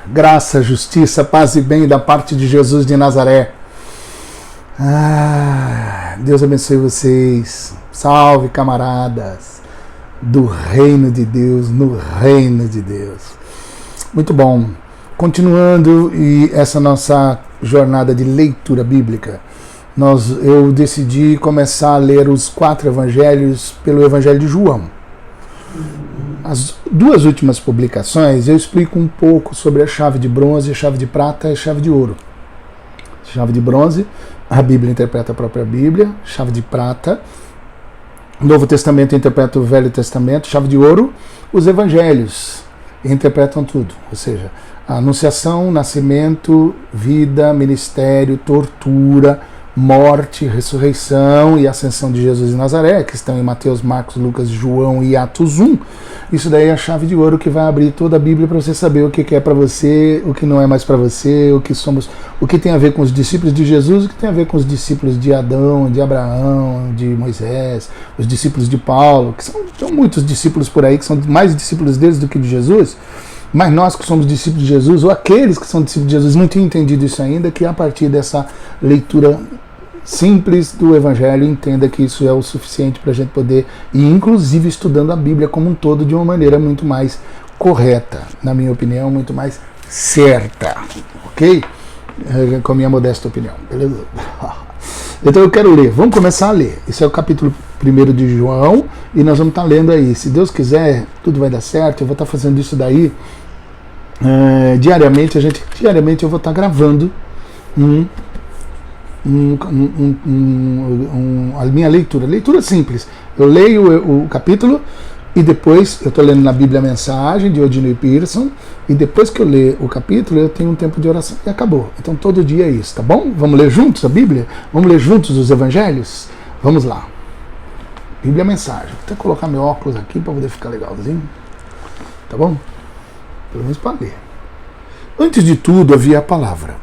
Graça, justiça, paz e bem da parte de Jesus de Nazaré. Deus abençoe vocês. Salve, camaradas do reino de Deus, no reino de Deus. Muito bom. Continuando essa nossa jornada de leitura bíblica, eu decidi começar a ler os 4 evangelhos pelo Evangelho de João. As 2 últimas publicações eu explico um pouco sobre a chave de bronze, a chave de prata e a chave de ouro. Chave de bronze, a Bíblia interpreta a própria Bíblia. Chave de prata, o Novo Testamento interpreta o Velho Testamento. Chave de ouro, os evangelhos interpretam tudo, ou seja, a anunciação, nascimento, vida, ministério, tortura, morte, ressurreição e ascensão de Jesus de Nazaré, que estão em Mateus, Marcos, Lucas, João e Atos 1. Isso daí é a chave de ouro que vai abrir toda a Bíblia para você saber o que é para você, o que não é mais para você, o que somos, o que tem a ver com os discípulos de Jesus, o que tem a ver com os discípulos de Adão, de Abraão, de Moisés, os discípulos de Paulo, que são muitos discípulos por aí que são mais discípulos deles do que de Jesus. Mas nós que somos discípulos de Jesus, ou aqueles que são discípulos de Jesus, não tinham entendido isso ainda, que a partir dessa leitura simples do Evangelho, entenda que isso é o suficiente para a gente poder ir, inclusive, estudando a Bíblia como um todo de uma maneira muito mais correta, na minha opinião, muito mais certa, ok? Com a minha modesta opinião, beleza? Então eu quero ler, vamos começar a ler. Esse é o capítulo 1 de João e nós vamos estar lendo aí. Se Deus quiser, tudo vai dar certo, eu vou estar fazendo isso daí diariamente. Diariamente eu vou estar gravando a minha leitura simples. Eu leio o capítulo e depois eu estou lendo na Bíblia a Mensagem de Odiney Pearson e depois que eu ler o capítulo eu tenho um tempo de oração e acabou. Então todo dia é isso, tá bom? Vamos ler juntos a Bíblia? Vamos ler juntos os Evangelhos? Vamos lá. Bíblia Mensagem. Vou até colocar meu óculos aqui para poder ficar legalzinho. Tá bom? Pelo menos para ler. Antes de tudo havia a palavra.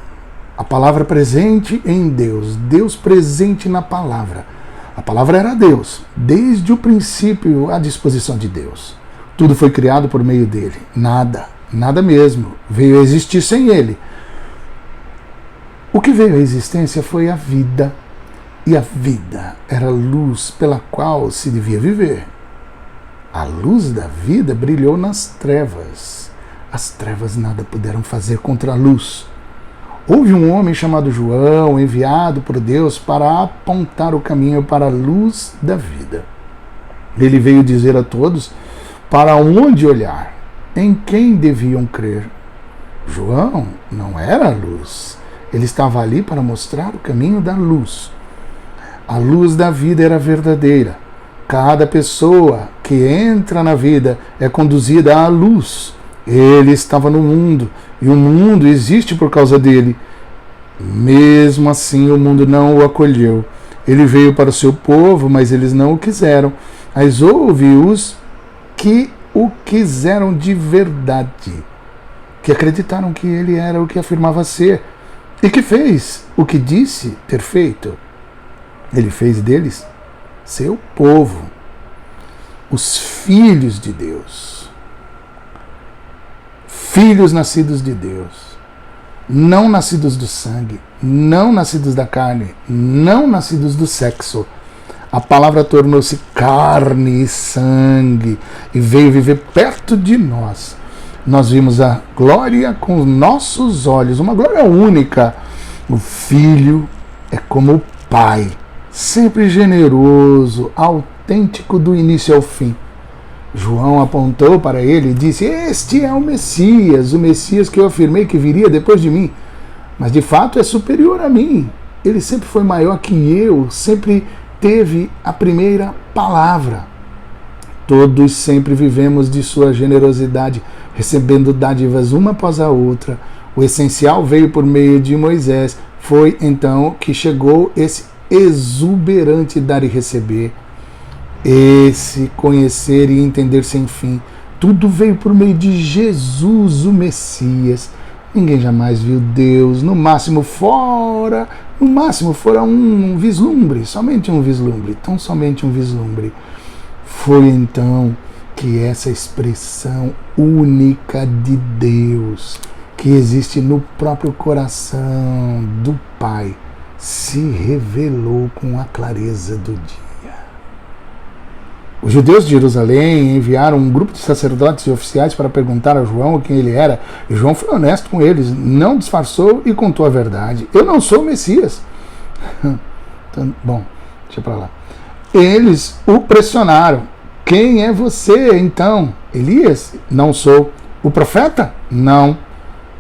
A palavra presente em Deus. Deus presente na palavra. A palavra era Deus. Desde o princípio à disposição de Deus. Tudo foi criado por meio dele. Nada mesmo veio a existir sem ele. O que veio à existência foi a vida. E a vida era a luz pela qual se devia viver. A luz da vida brilhou nas trevas. As trevas nada puderam fazer contra a luz. Houve um homem chamado João, enviado por Deus para apontar o caminho para a luz da vida. Ele veio dizer a todos para onde olhar, em quem deviam crer. João não era a luz. Ele estava ali para mostrar o caminho da luz. A luz da vida era verdadeira. Cada pessoa que entra na vida é conduzida à luz. Ele estava no mundo, e o mundo existe por causa dele. Mesmo assim, o mundo não o acolheu. Ele veio para o seu povo, mas eles não o quiseram. Mas houve os que o quiseram de verdade, que acreditaram que ele era o que afirmava ser, e que fez o que disse ter feito. Ele fez deles seu povo, os filhos de Deus. Filhos nascidos de Deus, não nascidos do sangue, não nascidos da carne, não nascidos do sexo. A palavra tornou-se carne e sangue e veio viver perto de nós. Nós vimos a glória com nossos olhos, uma glória única. O Filho é como o Pai, sempre generoso, autêntico do início ao fim. João apontou para ele e disse: este é o Messias que eu afirmei que viria depois de mim. Mas de fato é superior a mim. Ele sempre foi maior que eu, sempre teve a primeira palavra. Todos sempre vivemos de sua generosidade, recebendo dádivas uma após a outra. O essencial veio por meio de Moisés. Foi então que chegou esse exuberante dar e receber, esse conhecer e entender sem fim. Tudo veio por meio de Jesus, o Messias. Ninguém jamais viu Deus, no máximo fora um vislumbre, somente um vislumbre, tão somente um vislumbre. Foi então que essa expressão única de Deus, que existe no próprio coração do Pai se revelou com a clareza do dia. Os judeus de Jerusalém enviaram um grupo de sacerdotes e oficiais para perguntar a João quem ele era. E João foi honesto com eles, não disfarçou e contou a verdade. Eu não sou o Messias. Então, bom, deixa pra lá. Eles o pressionaram. Quem é você, então? Elias? Não sou. O profeta? Não.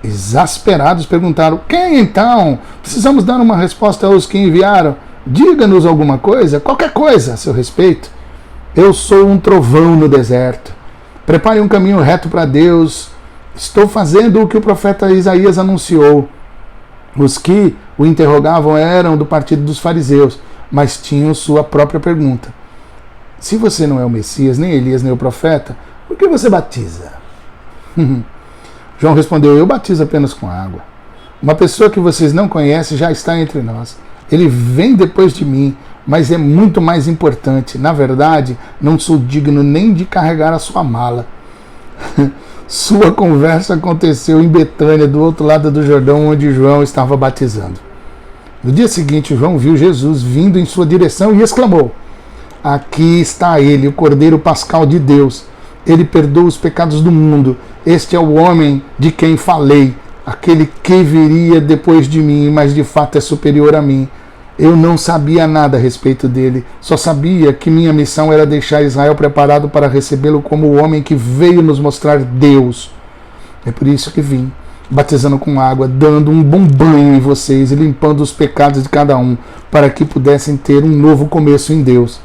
Exasperados perguntaram, quem então? Precisamos dar uma resposta aos que enviaram. Diga-nos alguma coisa, qualquer coisa a seu respeito. Eu sou um trovão no deserto. Prepare um caminho reto para Deus. Estou fazendo o que o profeta Isaías anunciou. Os que o interrogavam eram do partido dos fariseus, mas tinham sua própria pergunta. Se você não é o Messias, nem Elias, nem o profeta, por que você batiza? João respondeu, eu batizo apenas com água. Uma pessoa que vocês não conhecem já está entre nós. Ele vem depois de mim, mas é muito mais importante. Na verdade, não sou digno nem de carregar a sua mala. Sua conversa aconteceu em Betânia, do outro lado do Jordão, onde João estava batizando. No dia seguinte, João viu Jesus vindo em sua direção e exclamou, aqui está ele, o Cordeiro Pascal de Deus. Ele perdoa os pecados do mundo. Este é o homem de quem falei, aquele que viria depois de mim, mas de fato é superior a mim. Eu não sabia nada a respeito dele, só sabia que minha missão era deixar Israel preparado para recebê-lo como o homem que veio nos mostrar Deus. É por isso que vim, batizando com água, dando um bom banho em vocês e limpando os pecados de cada um, para que pudessem ter um novo começo em Deus.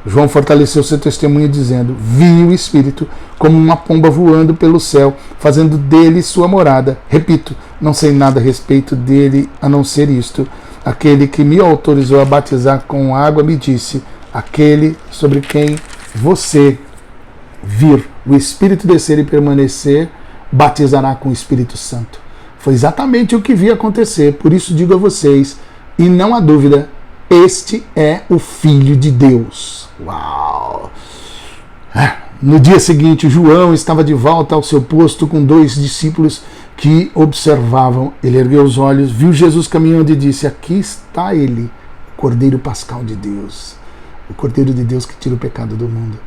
João fortaleceu seu testemunho dizendo, vi o Espírito como uma pomba voando pelo céu, fazendo dele sua morada. Repito, não sei nada a respeito dele a não ser isto. Aquele que me autorizou a batizar com água me disse, aquele sobre quem você vir o Espírito descer e permanecer, batizará com o Espírito Santo. Foi exatamente o que vi acontecer, por isso digo a vocês, e não há dúvida, este é o Filho de Deus. Uau! No dia seguinte, João estava de volta ao seu posto com 2 discípulos que observavam. Ele ergueu os olhos, viu Jesus caminhando e disse, aqui está ele, o Cordeiro Pascal de Deus, o Cordeiro de Deus que tira o pecado do mundo.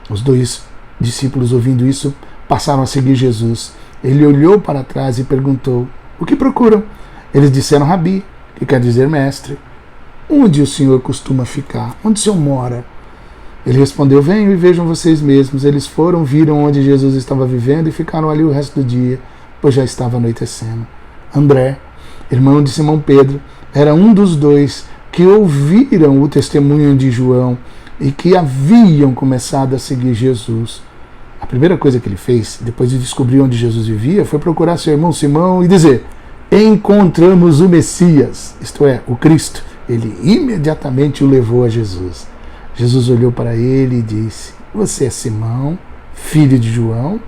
Os 2 discípulos, ouvindo isso, passaram a seguir Jesus. Ele olhou para trás e perguntou, o que procuram? Eles disseram, Rabi, que quer dizer mestre. Onde o Senhor costuma ficar? Onde o Senhor mora? Ele respondeu, venham e vejam vocês mesmos. Eles foram, viram onde Jesus estava vivendo e ficaram ali o resto do dia, pois já estava anoitecendo. André, irmão de Simão Pedro, era um dos 2 que ouviram o testemunho de João e que haviam começado a seguir Jesus. A primeira coisa que ele fez, depois de descobrir onde Jesus vivia, foi procurar seu irmão Simão e dizer, encontramos o Messias, isto é, o Cristo. Ele imediatamente o levou a Jesus. Jesus olhou para ele e disse, você é Simão, filho de João?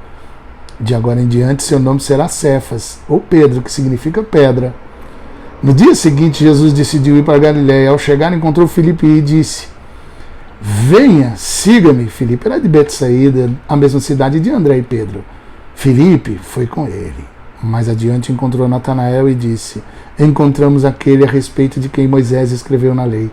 De agora em diante seu nome será Cefas, ou Pedro, que significa pedra. No dia seguinte, Jesus decidiu ir para Galiléia. Ao chegar, encontrou Filipe e disse, venha, siga-me. Filipe era de Betsaída, a mesma cidade de André e Pedro. Filipe foi com ele. Mais adiante encontrou Natanael e disse, encontramos aquele a respeito de quem Moisés escreveu na lei,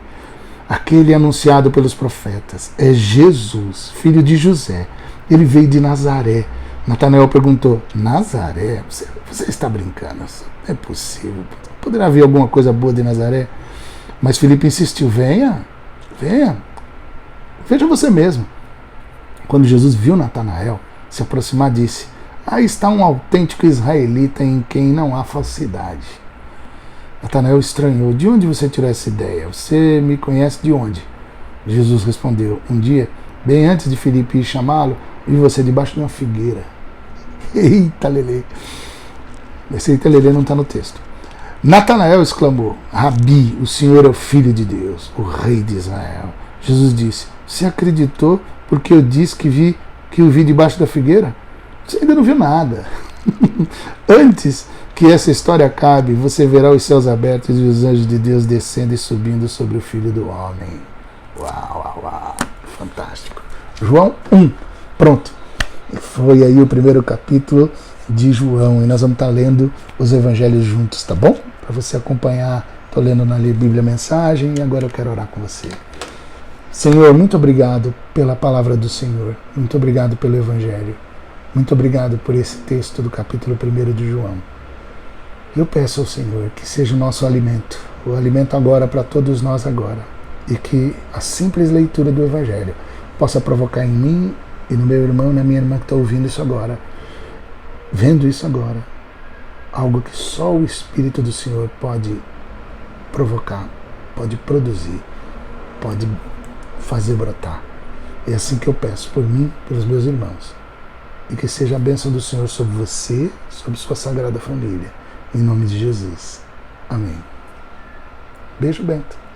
aquele anunciado pelos profetas. É Jesus, filho de José. Ele veio de Nazaré. Natanael perguntou, Nazaré? Você está brincando? Não é possível. Poderá haver alguma coisa boa de Nazaré? Mas Filipe insistiu, venha, veja você mesmo. Quando Jesus viu Natanael se aproximar, disse, aí está um autêntico israelita em quem não há falsidade. Natanael estranhou, de onde você tirou essa ideia? Você me conhece de onde? Jesus respondeu, um dia, bem antes de Filipe ir chamá-lo, vi você debaixo de uma figueira. Eita, lelê. Esse eita, lelê não está no texto. Natanael exclamou, Rabi, o Senhor é o Filho de Deus, o Rei de Israel. Jesus disse, você acreditou porque eu disse que o vi debaixo da figueira? Você ainda não viu nada. Antes que essa história acabe, você verá os céus abertos e os anjos de Deus descendo e subindo sobre o Filho do Homem. Uau, fantástico. João 1, pronto. Foi aí o primeiro capítulo de João. E nós vamos estar lendo os evangelhos juntos, tá bom? Para você acompanhar. Estou lendo na Bíblia Mensagem e agora eu quero orar com você. Senhor, muito obrigado pela palavra do Senhor. Muito obrigado pelo evangelho. Muito obrigado por esse texto do capítulo 1 de João. Eu peço ao Senhor que seja o nosso alimento, o alimento agora para todos nós agora, e que a simples leitura do evangelho possa provocar em mim e no meu irmão e na minha irmã que está ouvindo isso agora, vendo isso agora, algo que só o Espírito do Senhor pode provocar, pode produzir, pode fazer brotar. É assim que eu peço por mim, pelos meus irmãos. E que seja a bênção do Senhor sobre você, sobre sua sagrada família. Em nome de Jesus. Amém. Beijo, Bento.